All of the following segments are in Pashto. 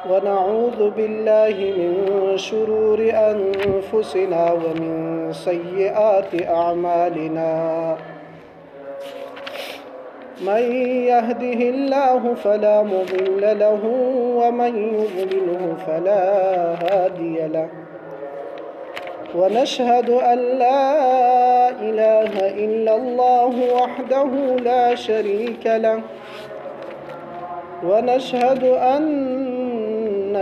ونعوذ بالله من شرور أنفسنا ومن سيئات أعمالنا من يهده الله فلا مضل له ومن يضلله فلا هادي له ونشهد أن لا إله إلا الله وحده لا شريك له ونشهد أن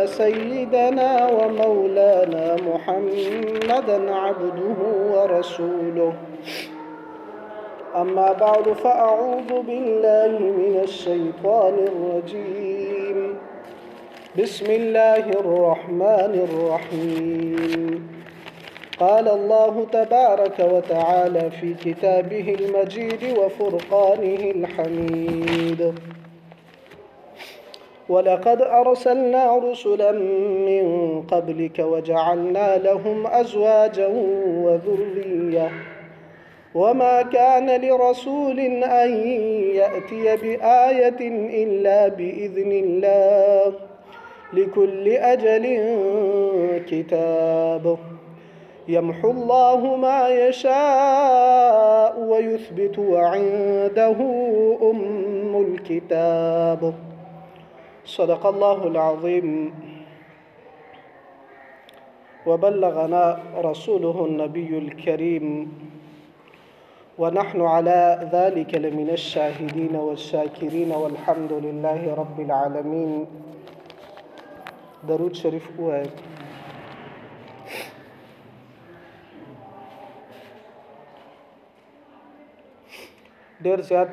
سيدنا ومولانا محمدا عبده ورسوله أما بعد فأعوذ بالله من الشيطان الرجيم بسم الله الرحمن الرحيم قال الله تبارك وتعالى في كتابه المجيد وفرقانه الحميد ولقد أرسلنا رسلا من قبلك وجعلنا لهم أزواجا وذرية وما كان لرسول أن يأتي بآية إلا بإذن الله لكل أجل كتاب يمحو الله ما يشاء ويثبت وعنده أم الكتاب صدق الله العظيم وبلغنا رسوله النبي الكريم ونحن على ذلك لمن الشاهدين والشاكرين والحمد لله رب العالمين درود شریف وایي ډېر زیات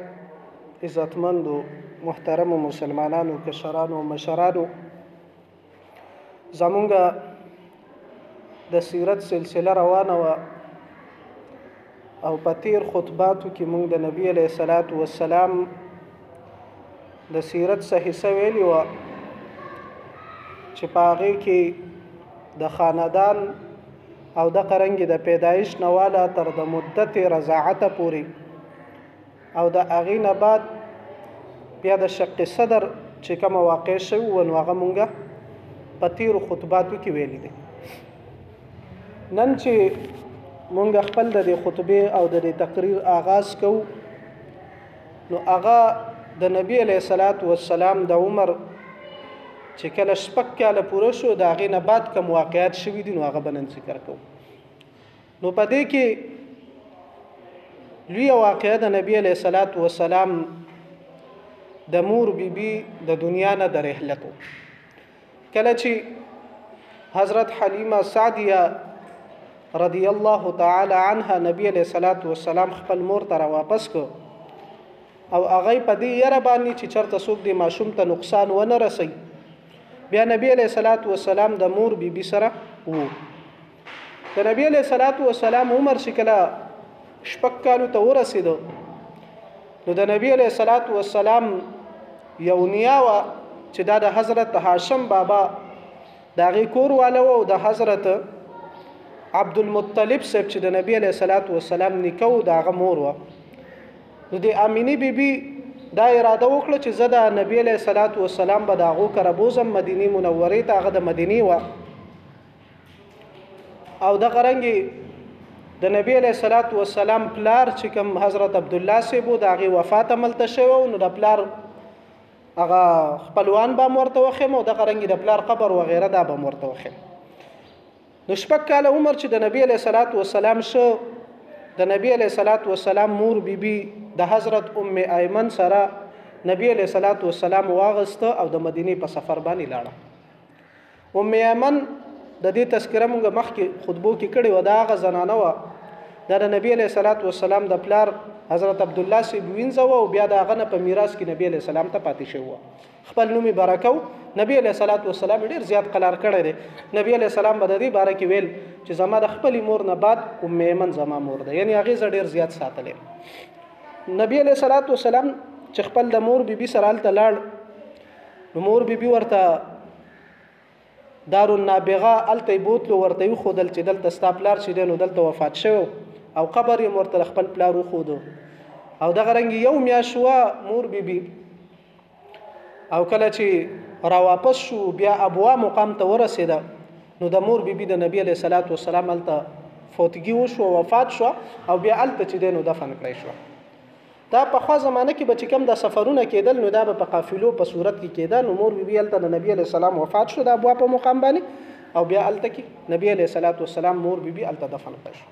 عزتمندو محترمو مسلمانانو کشرانو مشرانو زمونږ د سیرت سلسله روانه وه او په تیر خطباتو کې موږ د نبی علیه الصلاة والسلام د سیرت څه حصه ویلې وه چې په هغې کې د خاندان او دغه رنګې د پیدایش نه واله تر د مدت رضاعته پورې او د هغې نه بعد بیا د شق صدر چې کومه واقع شوي وه نو هغه مونږ په تیرو خطباتو کې ویلي دي نن چې مونږ خپل د دې خطبې او د دې تقریر آغاز کوو نو هغه د نبی علیه الصلاة والسلام د عمر چې کله شپږ کاله پوره شو د هغې نه بعد کوم واقعات شوي دي نو هغه به نن ذکر کوو نو په دې کې لویه واقعه د نبی علیه الصلاة والسلام د مور بیبي د دنیا نه د رحلتو کله چې حضرت حلیمه سعدیه رضی الله تعالی عنها نبی علیه الصلاة والسلام خپل مور ته واپس کو او هغه په دې یره باندې چې چرته څوک د ماشوم ته نقصان ونه رسي بیا نبی علیه الصلاة والسلام د مور بیبي سره وو د نبی علیه الصلاة والسلام عمر چې کله شپږ کالو ته ورسېدو نو د نبی علیه الصلاة والسلام یو نیا وه چې دا د حضرت هاشم بابا د هغې کور واله و او د حضرت عبدالمطلب صاحب چې د نبی علیه الصلاة والسلام نیکه و د هغه مور وه نو د امینی بیبي دا اراده وکړه چې زه د نبی علیه الصلاة والسلام به د هغو کره بوځم مدینې منورې ته هغه د مدینې وه او دغه رنګې د نبی علیه الصلاة والسلام پلار چې کوم حضرت عبدالله صاحب و د هغې وفات عملته شوی نو د پلار هغه خپلوان به هم ورته وښیم او دغه رنګې د پلار قبر وغیره دا به هم ورته وښیم نو شپږ کاله عمر چې د نبی علیه الصلاة والسلام شو د نبی علیه الصلاة والسلام مور بیبي د حضرت ام ایمن سره نبی علیه الصلاة والسلام واغسته او د مدینې په سفر باندې لاړه ام ایمن د دې تذکره موږ مخکې خطبو کې کړې وه دا هغه زنانه وه دا د نبی علیه الصلاة والسلام د پلار حضرت عبدالله صاحب وینځه وه او بیا د هغه نه په میراث کې نبی علیه السلام ته پاتې شوی وه خپل نوم یې برکه نبی علیه الصلاة والسلام ډېر زیات قلار کړی دی نبی علیه السلام به د دې باره کې ویل چې زما د خپلې مور نه بعد ام ایمن زما مور ده یعنې هغې زه ډېر زیات ساتلی نبی علیه الصلاة والسلام چې خپل د مور بیبي سره هلته لاړ نو مور بیبي ورته دارالنابغه هلته یې بوتلو ورته یې وښودل چې دلته ستا پلار چې دی نو دلته وفات شوی او قبر یې ورته خپل پلار وښودو او دغه رنګ یو میاشت وه مور بیبي او کله چې را واپس شو بیا ابوا مقام ته ورسېده نو د مور بیبي د نبی علیه الصلاۃ والسلام هلته فوتګي وشو وفات شو او بیا هلته چې دی نو دفن کړی شو. دا په خوا زمانه کې به چې کوم د سفرونه کېدل نو دا به په قافلو په صورت کې کېده. نو مور بیبي هلته د نبی علیه السلام وفات شو د ابوا په مقام باندې او بیا هلته کې نبی علیه الصلاۃ والسلام مور بیبي هلته دفن کړی شو.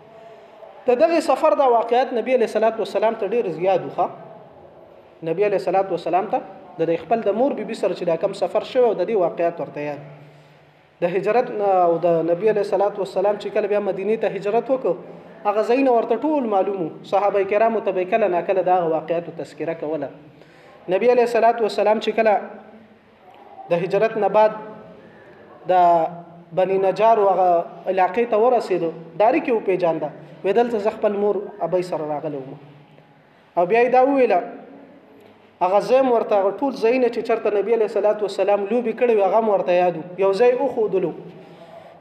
د دغه سفر د واقعیت نبی علیه الصلاۃ والسلام ته ډېر زیات وخه. نبی علیه الصلاۃ والسلام ته د خپل د مور بیبي سره چې دا کم سفر شوی او د دې واقعیت ورته یاد د هجرت او د نبی علیه الصلاۃ والسلام چې کله بیا مدینه ته هجرت وکړ هغه ځای نه ورته ټول معلومو. صحابه کرامو ته به کله ناکله دا واقعیت تذکره کوله. نبی علیه الصلاۃ والسلام چې کله د هجرت نه بعد د بني نجار هغه علاقې ته ورسېدو داري کې وپېژانده وې دلته زه خپل مور ابۍ سره راغلی وم او بیا یې دا وویله هغه ځای م ورته هغه ټول ځایونه چې چېرته نبي علیه صلات وسلام لوبې کړې وې هغه م ورته یاد و. یو ځای وښودلو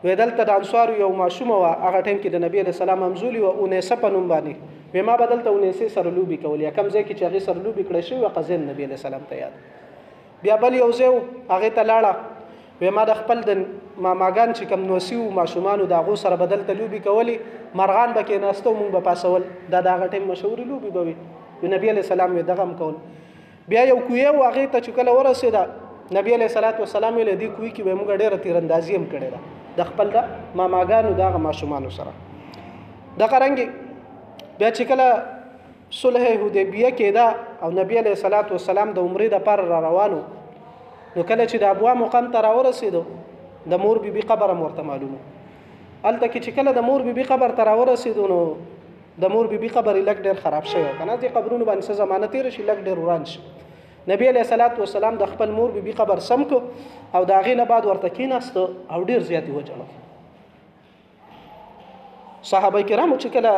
وې دلته د انصارو یو ماشومه وه هغه ټایم کې د نبي علیه السلام همزولي وه اونیسه په نوم باندې وې ما به دلته اونیسې سره لوبې کولې یا کوم ځای کې چې هغې سره لوبې کړی شوي وه قضیه نبي علیه السلام ته یاد. بیا بل یو ځای و هغې ته لاړه وې ما د خپل د ماماګان چې کوم نوسي وو ماشومانو د هغو سره به دلته لوبې کولې مرغان به کېناسته موږ به پاسول دا د هغه ټایم مشهورې لوبې به وي. نبي علیه السلام یې دغه هم کول. بیا یو کویه و هغې ته چې کله ورسېده نبي علیه صلات وسلام ویل دې کوی کې به موږ ډېره تیراندازي هم کړې ده د خپل د ماماګانو د هغه ماشومانو سره. دغه رنګې بیا چې کله صلح حدیبیه کېده او نبي علیه صلات وسلام د عمرې دپاره را روانو نو کله چې د ابوا مقام ته راورسېدو د مور بیبي قبر هم ورته معلومو. هلته کې چې کله د مور بیبي قبر ته راورسېدو نو د مور بیبي قبر یې لږ ډېر خراب شوی که نه دې قبرونو باندې څه زمانه تېره شي لږ ډېر وران شي. نبي علیه صلات وسلام د خپل مور بیبي قبر سم کو او د هغې نه بعد ورته کېناسته او ډېر زیات یې وجړل. صحابه کرامو چې کله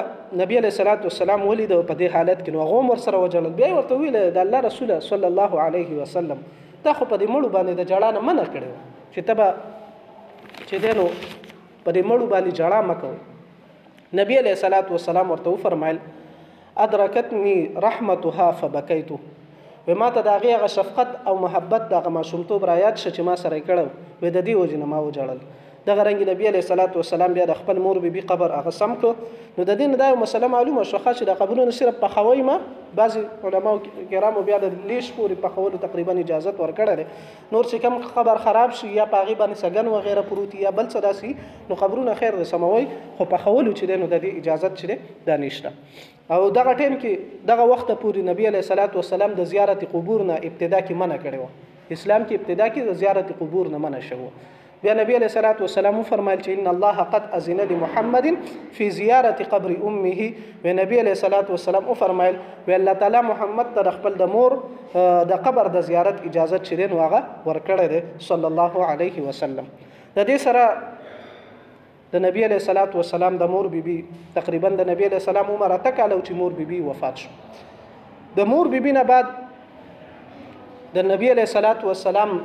نبي علیه صلات وسلام ولیده په دې حالت کې نو هغه هم ورسره وجړل. بیا یې ورته وویل د الله رسوله صلی الله علیه وسلم تا خو په دې مړو باندې د جړا نه منع کړی و چې ته به چې دی نو په دې مړو باندې جړا مه کوئ. نبی علیه صلات وسلام ورته وفرمایل ادرکتنی رحمتها فبکیتو وی ما ته د هغې هغه شفقت او محبت د هغه ماشومتوب را یاد شه چې ما سره یې کړی وی د دې وجې نه ما وجړل. دغه رنګې نبي علیه صلات وسلام بیا د خپل مور بیبي قبر هغه سم کړ. نو د دې نه دا یو مسله معلومه شوه چې د قبرونو صرف پخوی ما بعضې علماو کرامو بیا د لیش پورې پخولو تقریبا اجازت ورکړی دی. نور چې کوم قبر خراب شي یا په هغې باندې سګن وغیره پروت یا بل څه داسې نو قبرونه خیر د سموئ خو پخولو چې دی نو د دې اجازت چې دی دا نشته. او دغه ټیم کې دغه وخته پورې نبی علیه صلات وسلام د زیارت قبور نه ابتدا کې منع کړی و. اسلام کې ابتدا کې د زیارت قبور نه منع شوی. بیا نبی علیه صلات وسلام فرمایل چې ان الله قد اذن لمحمد فی زیارت قبر امه. و نبی علیه صلات وسلام فرمایل و الله تعالی محمد ته خپل د مور د قبر د زیارت اجازه چې دی نو هغه ورکړی دی صلی الله علیه وسلم. د دې سره د نبی علیه صلات وسلام د مور بیبي تقریبا د نبی علیه السلام عمر اته کاله چې مور بیبي وفات شو. د مور بیبي نه بعد د نبی علیه صلات وسلام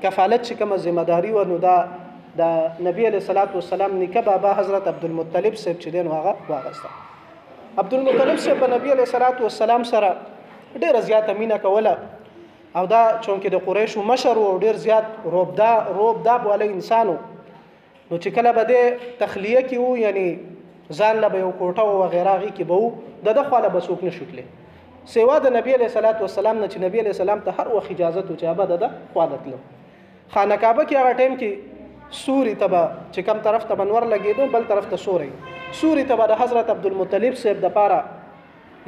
کفالت چې کومه ذمہداري و نو دا د نبی علیه صلات وسلام نیکه بابا حضرت عبدالمطلب صاحب چې دی نو هغه واغسته. عبدالمطلب صاحب په نبی علیه صلات وسلام سره ډېره زیاته مینه کوله او دا چونکې د قریشو مشر و ډېر زیات روبداب والی انسان و. نو چې کله به د تخلیه کې وو یعنی ځان له به یو کوټه و وغیره هغې کې به وو د ده خوا له به څوک نه شو تللی سوا د نبي علیه صلات وسلام نه چې نبي علیه السلام ته هر وخت اجازت و چې هغه به د ده خوا له تلو. خانه کعبه کې هغه ټایم کې سوري ته به چې کم طرف ته منور لګېدو بل طرف ته سوري ته به د حضرت عبدالمطلب صاحب دپاره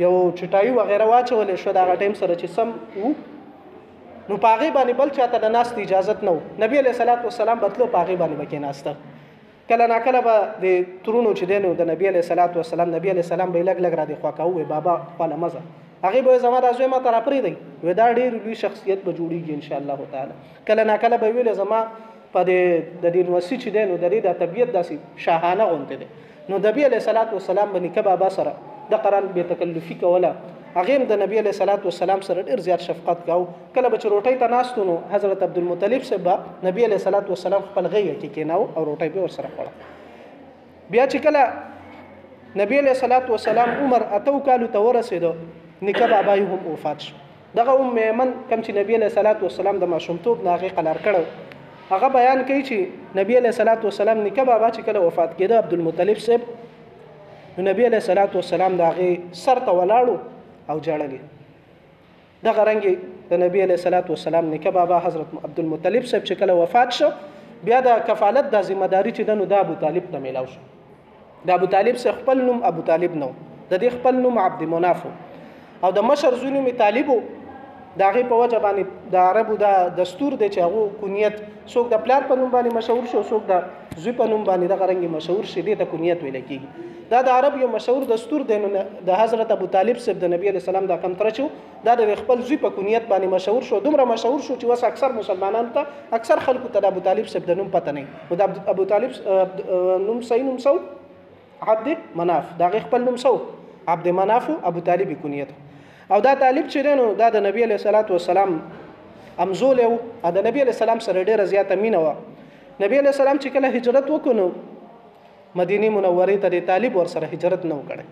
یو چټایي وغیره واچولی شوه د هغه ټایم سره چې سم وو نو په هغې باندې بل چاته د ناستې اجازت نه و. نبي علیه صلات وسلام به تلو په هغې باندې به کېناسته. کله ناکله به د ترونو چې دی نو د نبي علیه صلات وسلام نبي علیه السلام به یې لږ لږ را دې خوا کوو وی بابا خواله مزه هغې به زما دا زوی ما ته راپرېږدئ وی دا ډېر لوی شخصیت به جوړېږي انشاءالله تعالی. کله ناکله به ویلې زما په د دې نوسي چې دی نو د دې د طبیعت داسې شاهانه غوندې دی. نو نبي علیه صلات وسلام به نیکه بابا سره د قرآن بې تکلفي کوله. هغې هم د نبي علیه صلات وسلام سره ډېر زیات شفقت کوو. کله به چې روټۍ ته ناستو نو حضرت عبدالمطلب صاحب به نبي علیه صلات وسلام خپل غېږه کې کېناو او روټۍ به ورسره خوړه. بیا چې کله نبي علیه صلات وسلام عمر 8 کالو ته ورسېدو نیکه بابا یې هم وفات شو. دغه میمن کم چې نبی علیه الصلاۃ والسلام د ماشومتوب نه هغې قلار کړی هغه بیان کوي چې نبی علیه الصلاۃ والسلام نیکه بابا چې کله وفات کېده عبدالمطلب صاحب نو نبی علیه الصلاۃ والسلام د هغې سر ته ولاړو او جړلې دغه رنګې د نبی علیه الصلاۃ والسلام نیکه بابا حضرت عبدالمطلب صاحب چې کله وفات شو بیا د کفالت د ذمہداري چې د نو د ابو طالب ته میلاو شو د ابو طالب څخه خپل نوم ابو طالب نو د دې خپل نوم عبد مناف او د مشر زوی نوم طالب د هغې په وجه باندې د عربو دا دستور دی چې هغو کنیت څوک د پلار په نوم باندې مشهور شي او څوک د زوی په نوم باندې دغه رنګې مشهور شي دې ته کنیت ویل کېږي دا د عرب یو مشهور دستور دی نو د حضرت ابو طالب صاحب د نبی علیه السلام دا کمتره چې دا د خپل زوی په کنیت باندې مشهور شو دومره مشهور شو چې اوس اکثر مسلمانانو ته اکثر خلکو ته د ابو طالب صاحب د نوم پته نه نو د ابو طالب نوم صحیح نوم سو عبد مناف دا غي خپل نوم سو عبد مناف ابو طالب کنیت او دا طالب چې نو دا د نبی علیه الصلاۃ والسلام امزول او د نبی علیه السلام سره ډیره زیاته مینه و نبی علیه السلام چې کله هجرت وکړو مدینه منوره ته د طالب ور سره هجرت نه وکړي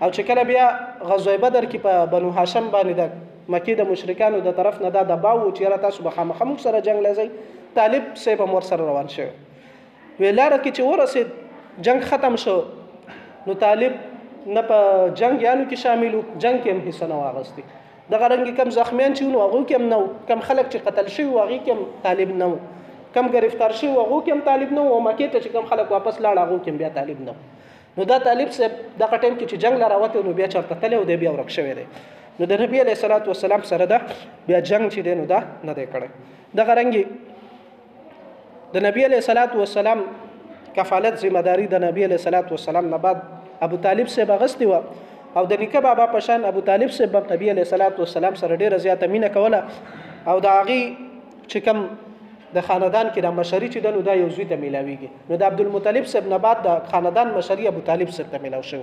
او چې کله بیا غزوه بدر کې په بنو هاشم باندې د مکی د مشرکانو د طرف نه دا دباو چې را تاسو به خامخا سره جنگ لځي طالب سیب مور سره روان شو ویلاره کې چې ورسید جنگ ختم شو نو طالب نه په جنگ یانو کې شاملو جنگ کې هم حصہ نه واغستی دغه رنګ کم زخمیان چې نو هغه کې هم نو کم خلک چې قتل شوی هغه کې هم طالب نو کم گرفتار شوی هغه کې هم طالب نو او مکه ته چې کم خلک واپس لاړ هغه کې هم بیا طالب نو نو دا طالب صاحب دغه ټیم کې چې جنگ لراوته نو بیا چرته تل او دی بیا ورک شوی دی نو د نبی علیه الصلاۃ والسلام سره دا بیا جنگ چې دی نو دا نه دی کړی دغه رنګ د نبی علیه الصلاۃ والسلام کفالت ذمہ داری د نبی علیه الصلاۃ والسلام نه بعد ابو طالب صاحب غستی و او د نیکه بابا پشان ابو طالب صاحب نبی علیه الصلاۃ والسلام سره ډیره زیاته مینه کوله او د هغې چې کوم د خاندان کې د مشري چې د نو دا یو زوی ته میلاویږي نو د عبدالمطلب صاحب نه بعد د خاندان مشري ابو طالب صاحب ته میلاو شوی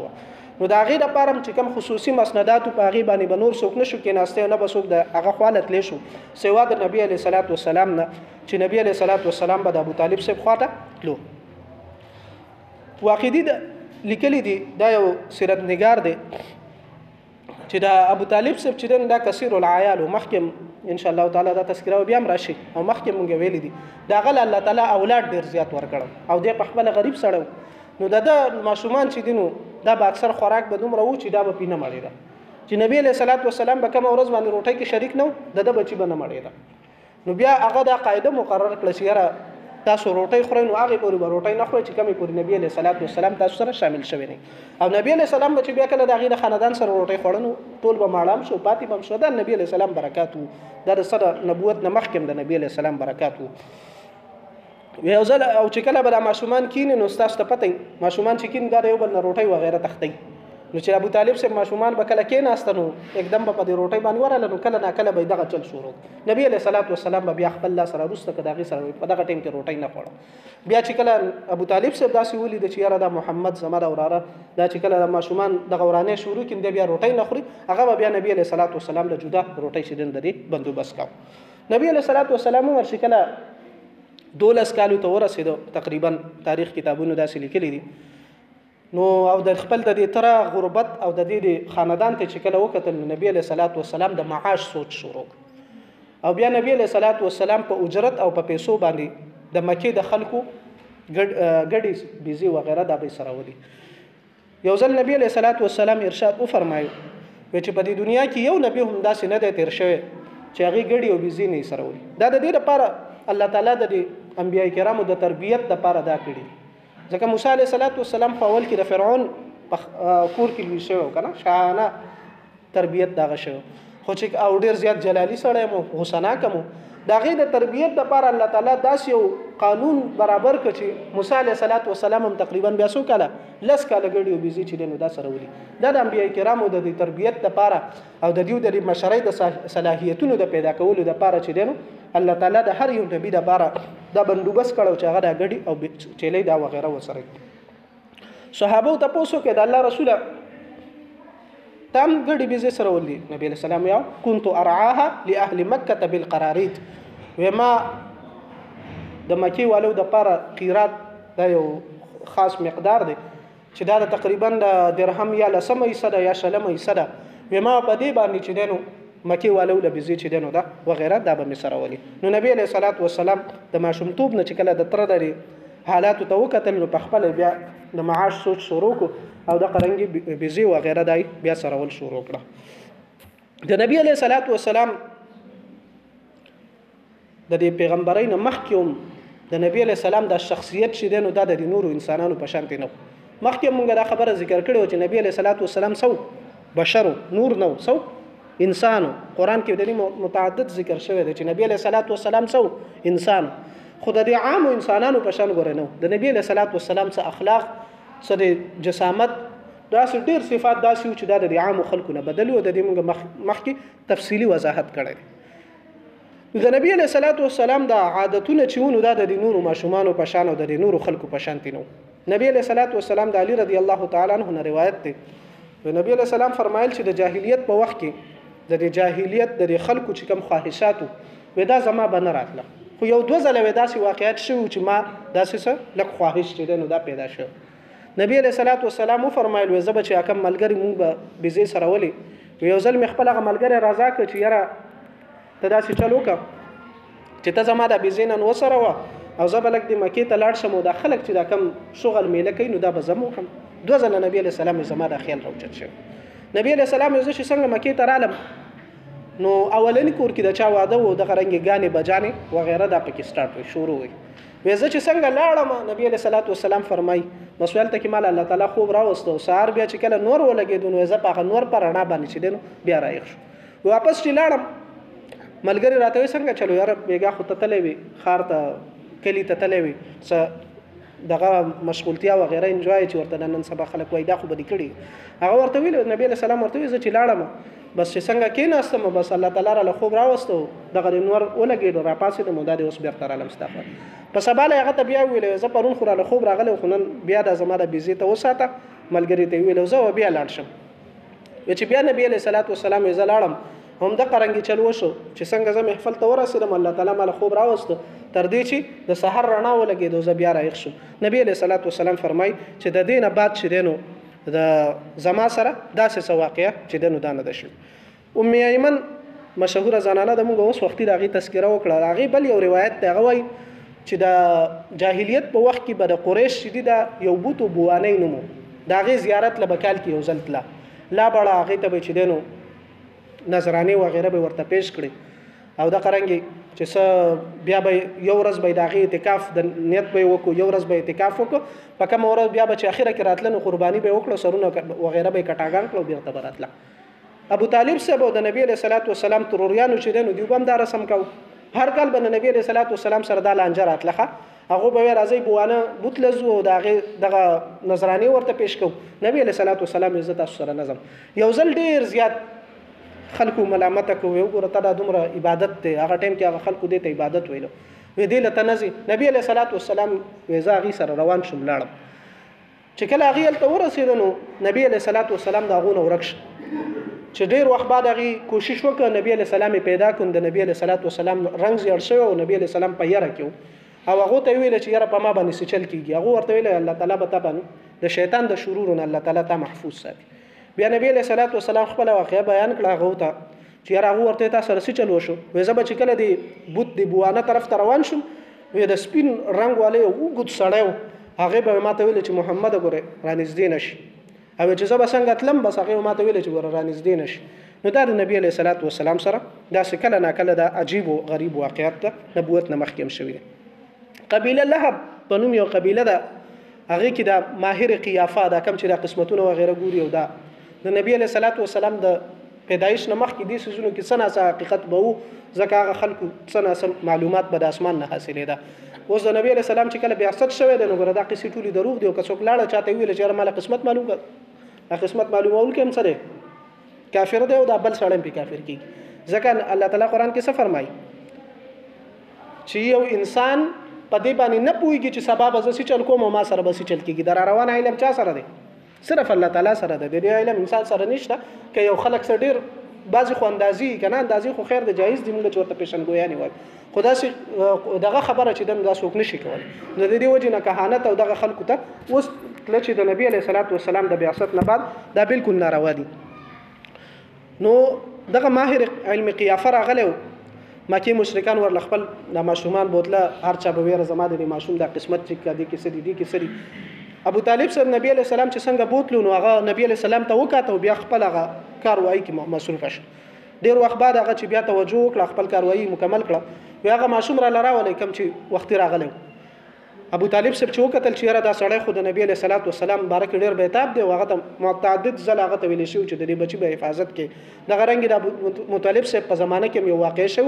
نو د هغې دپاره هم چې کوم خصوصي مسنداتو په هغې باندې به نور څوک نه شو کېناستی نه به څوک د هغه خوا تلی شو سوا د نبي علیه الصلاۃ والسلام نه چې نبي علیه الصلاۃ والسلام به د ابو طالب صاحب خوا ته تلو واقعي لیکلی دی دا یو سیرت نگار دی چې دا ابو طالب صاحب چې دا کثیر العیال مخکې ان شاء الله تعالی دا تذکره بیا هم راشي او مخکې مونږ ویلي دي دا غل الله تعالی اولاد ډیر زیات ورکړل او د په خپل غریب سړی نو د ماشومان چې دینو دا به اکثر خوراک به دومره و چې دا به پینه مړی دا چې نبی علیه الصلاۃ والسلام به کوم ورځ باندې روټۍ کې شریک نه د بچی به نه مړی دا نو بیا هغه دا قاعده مقرر کړل چې یاره تاسو روټۍ خورئ نو هغې پورې به روټۍ نه خورئ چې کومې پورې نبي علیه الصلاۃ والسلام تاسو سره شامل شوی نه او نبي علیه السلام به چې بیا کله د هغې د خاندان سره روټۍ خوړه نو ټول به ماړام شو پاتې به هم شو دا نبي علیه السلام برکات و دا د سره نبوت نه مخکې هم د نبي علیه السلام برکات و یو ځل او چې کله به دا ماشومان کینې نو ستاسو ته پته ماشومان چې کین دا د یو بل نه روټۍ وغیره تښتئ نو چې ابو طالب صاحب ماشومان به کله کېناسته نو एकदम به په دې روټۍ باندې ورغله نو کله ناکله به دغه چل شروع نبی علیه الصلاۃ والسلام به بیا خپل لاس سره وروسته که د هغې سره په دغه ټیم کې روټۍ نه خوړه بیا چې کله ابو طالب صاحب داسې ولید چې یاره دا محمد زما د وراره دا چې کله د ماشومان دغه ورانې شروع کړي دی بیا روټۍ نه خوري هغه به بیا نبی علیه الصلاۃ والسلام له جدا روټۍ چې دین د دې بندوبست کاوه نبی علیه الصلاۃ والسلام ورشي کله 12 کالو ته ورسېدو تقریبا تاریخ کتابونو داسې لیکلي دي نو او د خپل د دې تر غربت او د دې خاندان ته چې کله وکتل نبی علیه الصلاۃ والسلام د معاش سوچ شروع او بیا نبی علیه الصلاۃ والسلام په اجرت او په پیسو باندې د مکې د خلکو ګډي بيزي وغیرہ دا به سره ودی یو ځل نبی علیه الصلاۃ والسلام ارشاد او فرمایو چې په دې دنیا کې یو نبی هم داسې نه دی تیر شوی چې هغه ګډي او بيزي نه سره ودی دا د دې لپاره الله تعالی د انبیای کرامو د تربیت لپاره دا کړی ځکه موسی علیه السلام په اول کې د فرعون په کور کې لوی شوی کنه شاهانه تربیت دغه شو خو چې او ډیر زیات جلالی سره مو حسنا کوم دا غي د تربیت لپاره الله تعالی داس یو قانون برابر کړي چې موسی علیه السلام هم تقریبا بیا سو کاله لس کاله ګړي او بيزي چې نو دا سره ولي دا د انبیای کرامو د تربیت لپاره او د دیو د مشرۍ د صلاحیتونو د پیدا کولو لپاره چې دینو الله تعالی د هر یو نبی لپاره دا بندوبست کړو چې هغه د ګړي او چيلې دا وغیرہ وسره صحابه ته پوسو کې د الله رسول تم ګړي بيزي سره ولي نبی علیہ السلام یو كنت ارعاها لاهل مکه بالقرارید وما د مکی والو د پاره قیرات دا یو خاص مقدار دی چې دا تقریبا د درهم یا لسمه حصہ یا شلمه حصہ ده وما په دې باندې چې دینو مکی والو له بيزي چې دینو دا وغیرہ دا به سره ولي. نو نبی علیہ الصلوۃ والسلام د ماشومتوب نه چې کله د تر لري حالات ته وکتل نو په خپل بیا د معاش سوچ شروع کو او د قرنګي بيزي وغیرہ دای بیا سره ول شروع کړه. د نبی علیہ الصلوۃ والسلام د دې پیغمبرین مخکوم د نبی علیہ السلام د شخصیت چې دینو دا د نورو انسانانو په شان نه مخکې مونږ دا خبره ذکر کړو چې نبی علیہ الصلوۃ والسلام سو بشر نور نو سو انسانو. قران کې د دې متعدد ذکر شوی دی چې نبی علیہ الصلوۃ والسلام سو انسان خود د عام انسانانو په شان غوړنو. د نبی علیہ الصلوۃ والسلام څخه اخلاق څخه د جسامت داسې ډیر صفات داسې چې د عام خلکو نه بدلو. د دې مونږ مخکې تفصیلی وضاحت کړی. د نبی علیہ الصلوۃ والسلام د عادتونه چې ونه د نورو ماشومان په شان او د نورو خلکو په شان تینو. نبی علیہ الصلوۃ والسلام د علی رضی الله تعالی عنہ روایت دی. نبی علیہ السلام فرمایل چې د جاهلیت په وخت کې د جاهلیت د خلکو چې کوم خواهشاتو ودا زما بنه راتله خو یو دوه ځله ودا سي واقعیت شو چې ما داسې څه لک خواهش چې نو دا پیدا شو. نبی علیہ الصلوۃ والسلام فرمایل و زبه چې کوم ملګری مونږ به بيزي سره ولي یو ځل مخبل هغه ملګری راځه ک چې یاره ته داسې چلو کا چې ته زما د بيزي نن وسره و او زبلک د مکی ته لاړ شم او د خلک چې دا کم شغل میله کوي نو دا به زمو هم دوه ځله نبی علیہ السلام زما د خیال راوچت شو. نبی علیہ السلام یو چې څنګه مکی ته رالم نو اولنی کور کې د چا واده وو د غرنګ غانې بجانې وغیرہ د پکې سٹارټ شروع وي. وېزه چې څنګه لاړم نبی علیہ الصلوۃ والسلام فرمای مسوال ته کې مال الله تعالی خوب راوستو سار بیا چې کله نور ولګېدو نو زه په نور پر رڼا باندې چې دینو بیا رايخ شو. واپس چې لاړم ملګری راته څنګه چلو یار بیګه خو ته تلې وي خار ته کلی ته تلې وي څه دغه مشغولتیا و غیره انجوای چې ورته نن سبا خلک وای دا خو بدی کړي. هغه ورته ویل نبی علیہ السلام ورته ویل چې لاړم بس چې څنګه کېناستم بس الله تعالی را خوب راوستو دغه نور ولګېدو را پاسې د موداد اوس بیرته رالم استغفر په سبا له هغه ته بیا ویل زه پرون خو را خوب راغلی خو نن بیا د زما د بيزي ته وساته ملګری ته ویل زه بیا لاړ شم. چې بیا نبی علیہ الصلوۃ والسلام یې زلاړم هم د قرنګي چلو شو چې څنګه زه محفل ته ورسېدم الله تعالی مال خوب راوستو تر دې چې د سحر رڼا ولګېدو زه بیا رايخ شم. نبی علیہ الصلوۃ والسلام فرمای چې د دینه بعد چې دینو د زما سره داسې واقعیا چې دینو دانه ده شو. ام ایمن مشهور زنانه د موږ اوس وختي راغي تذکره وکړه. راغي بل یو روایت ته غوي چې د جاهلیت په وخت کې به د قریش شدید یو بوتو بوانه نومو دا غي زیارت لبکال کې یو ځلتله لا بڑا هغه ته چې دینو نظرانی و غیره به ورته پیش کړي او دا قرانګي چې بیا به یو ورځ به داغي اعتکاف د نیت به وکړو یو ورځ به اعتکاف وکړو په کوم ورځ بیا به چې اخیره کې راتلنو قرباني به وکړو سرونه و غیره به کټاګان کړو بیا ته براتله. ابو طالب صاحب د نبی علیہ الصلوۃ والسلام تروریانو چې دنو دیوبم دا رسم کو هر کال به نبی علیہ الصلوۃ والسلام سره د لانجه راتلخه هغه به راځي بوانه بوتلزو دغه نظرانی ورته پیش کو. نبی علیہ الصلوۃ والسلام عزت سره نظم یو ځل ډیر زیات خلکو ملامت کوي وګوره ته د دومره عبادت ته هغه ټیم کې هغه خلکو دې ته عبادت ویلو وې دې لته نزي. نبی علیہ الصلوۃ والسلام وېزا غي سره روان شوم لاړم چې کله هغه ته ورسېدنو نبی علیہ الصلوۃ والسلام دا غونه ورکش چې ډیر وخت بعد هغه کوشش وکړ نبی علیہ السلام پیدا کړ. د نبی علیہ الصلوۃ والسلام رنگ زیړ شو او نبی علیہ السلام په یاره کې او هغه ته ویل چې یاره په ما باندې سچل کیږي. هغه ورته ویل الله تعالی به تبن د شیطان د شرورونو الله تعالی ته محفوظ ساتي. بیا نبی علیہ الصلوۃ والسلام خپل واقعا بیان کړه هغه ته چې یاره هغه ورته تاسو سره سچل وشو وې زب چې کله دی بوت دی بوانه طرف ته روان شم وې د سپین رنگ والے وګد سړیو هغه به ماته ویل چې محمد ګوره رانږدې نشي او چې زب څنګه تلم بس هغه ماته ویل چې ګوره رانږدې نشي. نو دا د نبی علیہ الصلوۃ والسلام سره دا کله نه کله دا عجیب او غریب واقعیت ته نبوت نه مخکیم شوی. قبیله لهب په نوم یو قبیله ده هغه کې دا ماهر قیافه دا کم چې د قسمتونو و غیره ګوري او دا د نبی علیہ الصلوۃ والسلام د پیدایش نه مخکې دي سيزونو کې سنا حقیقت به وو ځکه هغه خلکو سنا معلومات به د اسمان نه حاصلې ده. اوس د نبی علیہ السلام چې کله بعثت شوی د نو ګره دا قصې ټولي دروغ دي او کڅوک لاړه چاته ویل چې مال قسمت معلوم کړه قسمت معلومول کې هم سره کافر دی او دا بل سړی په کافر کیږي. ځکه الله تعالی قران کې څه فرمایي چې یو انسان په دې باندې نه پويږي چې سبب از سې چل کوم ما سره بس چل کیږي در روان علم چا سره دی صرف الله تعالی سره دی. د علم انسان سره نشته که یو خلق سره ډیر بعضی خو اندازي کنه اندازي خو خیر د جایز دی موږ چورته پیشنګویا نه وای خدا سي دغه خبره چې دم دا څوک نشي کول. د دې وجه نه کهانت او دغه خلکو ته اوس کله چې د نبی علیہ الصلوۃ والسلام د بعثت نه بعد دا بالکل ناروا دي. نبی علیہ الصلوۃ والسلام فرمایي چې د دین بعد چې دینو دا د شرک او د کفر او د نو دغه ماهر علم قیافه راغلی و مکې مشرکان ورله خپل د ماشومان بوتله هر چا به ویره زما د ماشوم د قسمت چې دې کې څه دي دې کې څه دي ابو طالب صاحب نبی علیه السلام چې څنګه بوتلو نو هغه نبی علیه السلام ته وکاته او بیا خپل هغه کاروایی کې مصروف شو. ډیر وخت بعد هغه چې بیا توجه وکړه خپل کاروایی مکمل کړه بیا هغه ماشوم را لراولې کوم چې وخت راغلی. ابو طالب صاحب چې وکتل چې را دا سړی خو د نبی علیه الصلاۃ والسلام بارک ډیر بیتاب دی او هغه ته متعدد ځله هغه ته ویل شو چې د دې بچي به حفاظت کې دغه رنګ د ابو مطلب صاحب په زمانه کې یو واقع شو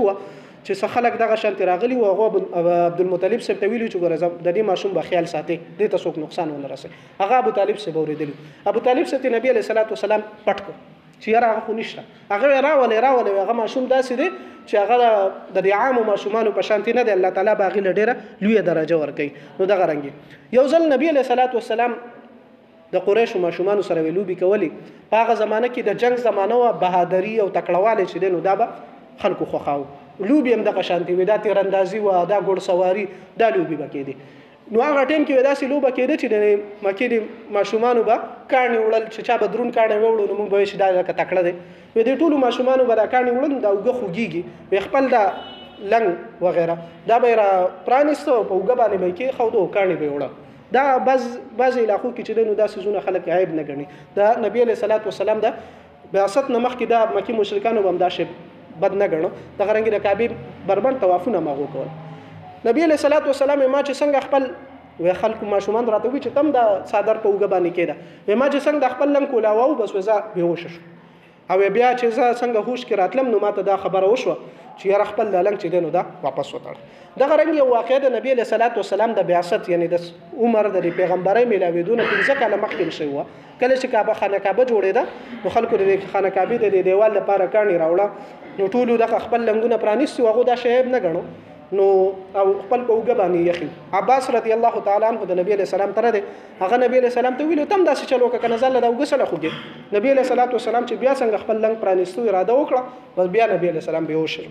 چې څه خلک دغه شانت راغلی او هغه عبدالمطلب صاحب ته ویلو چې ګوره د دې ماشوم به خیال ساتي دې ته څوک نقصان ونه رسي. هغه ابو طالب صاحب اوریدلی ابو طالب صاحب نبی علیه الصلاۃ والسلام پټ کړ چې یاره هغه خو نشته هغه راولې هغه ماشوم داسې دی چې هغه د عامو ماشومانو په شانتي نه دی الله تعالی به هغې له ډېره لویه درجه ورکوي. نو دغه رنګ یو ځل نبی علیه الصلاۃ والسلام د قریشو ماشومانو سره لوبې کولې په هغه زمانه کې د جنگ زمانه وه بهادري او تکړهوالی چې دی نو دا به خلکو خوښاوه. لوبې هم دغه شانتي وي دا تیراندازي وه دا ګوړسواري دا لوبې به کېدې. نو هغه ټیم کې داسې لوبه کېده چې د مکې د ماشومانو به کاڼي وړل چې چا به دروند کاڼی ووړو نو موږ به وایو چې دا لکه تکړه دی وی د ټولو ماشومانو به دا کاڼي وړل دا اوږه خوږېږي وی خپل دا لنګ وغیره دا به یې را پرانیسته او په اوږه باندې به یې کېښودو او کاڼي به یې وړه. دا بعضې علاقو کې چې دی نو دا څیزونه خلک عیب نه ګڼي. دا نبي علیه الصلاۃ والسلام د بعثت نه مخکې دا مکې مشرکانو به هم دا شی بد نه ګڼو. دغه رنګې د کعبې بربند طوافونه مغو کول. نبی علیه الصلاۃ والسلام ما چې څنګه خپل وی خلکو ماشومان راته وی چې تم دا صادر په اوږه باندې کېده وی ما چې څنګه د خپل لنګ کولاوه بس وی زه بېهوشه شو او بیا چې زه څنګه هوش کې راتلم نو ماته دا خبره وشوه چې یاره خپل دا لنګ چې دی نو دا واپس وتړ. دغه رنګ یو واقعه د نبی علیه الصلاۃ والسلام د بعثت یعنی د عمر د پیغمبرۍ میلاوېدو نه 15 کاله مخکې شوی وه. کله چې کعبه خانه کعبه جوړېده نو خلکو د خانه کعبې د دیوال لپاره کاڼي راوړه نو ټولو دغه خپل لنګونه پرانیستي هغو دا شی عیب نه ګڼو نو او خپل په اوږه باندې یخي. عباس رضی الله تعالی عنه د نبی علیه السلام تره دی هغه نبی علیه السلام ته ویلو تم داسې چل وکړه که نه ځله د اوږه سره خوږې. نبی علیه الصلاۃ والسلام چې بیا څنګه خپل لنګ پرانیستو اراده وکړه بس بیا نبی علیه السلام بېهوش شو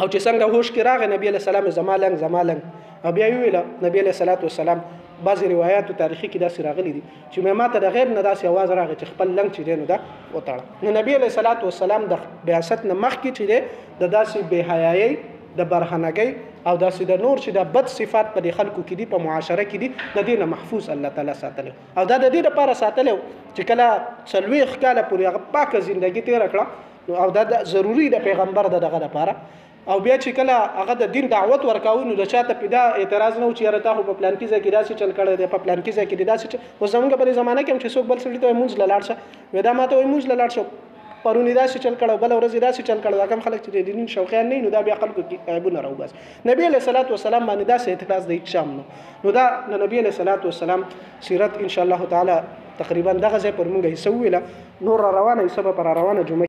او چې څنګه هوش کې راغی نبی علیه السلام زما لنګ او بیا یې ویله نبی علیه الصلاۃ والسلام بعضې روایاتو تاریخي کې داسې راغلي دي چې ماته د غیب نه داسې اواز راغی چې خپل لنګ چې دی نو دا وتړه. نو نبی علیه الصلاۃ والسلام د بعثت نه مخکې چې دی د داسې بېحیایۍ د برهنګۍ او داسې د نور چې د بد صفات په دې خلکو کې دي په معاشره کې دي د دې نه محفوظ الله تعالی ساتلی او دا د دې لپاره ساتلی چې کله 40 کاله پورې هغه پاکه زندګي تېره کړه او دا ضروري د پیغمبر دغه لپاره او بیا چې کله هغه د دین دعوت ورکاو نو د چاته پیدا اعتراض نه و چې یاره تا خو په پلان کې ځای کې داسې چل کړی دی په پلان کې ځای کې دی داسې اوس زموږ په دې زمانه کې هم چې څوک بل سړي ته وایي مونځ له لاړ شه وایي دا ما ته وایي مونځ له لاړ شه پرون یې داسې چل کړی بله ورځ یې داسې چل کړی دا کوم خلک چې د دین شوقیان نه وي نو دا بیا خلکو کې عیبونه راوباسي. نبي علیه الصلاۃ والسلام باندې داسې اعتراض د اکشام نو دا د نبي علیه الصلاۃ والسلام سیرت ان شاء الله تعالی تقریبا دغه ځای پر موږ حصه وویله. نور را روانه حصه به پر روانه جمعه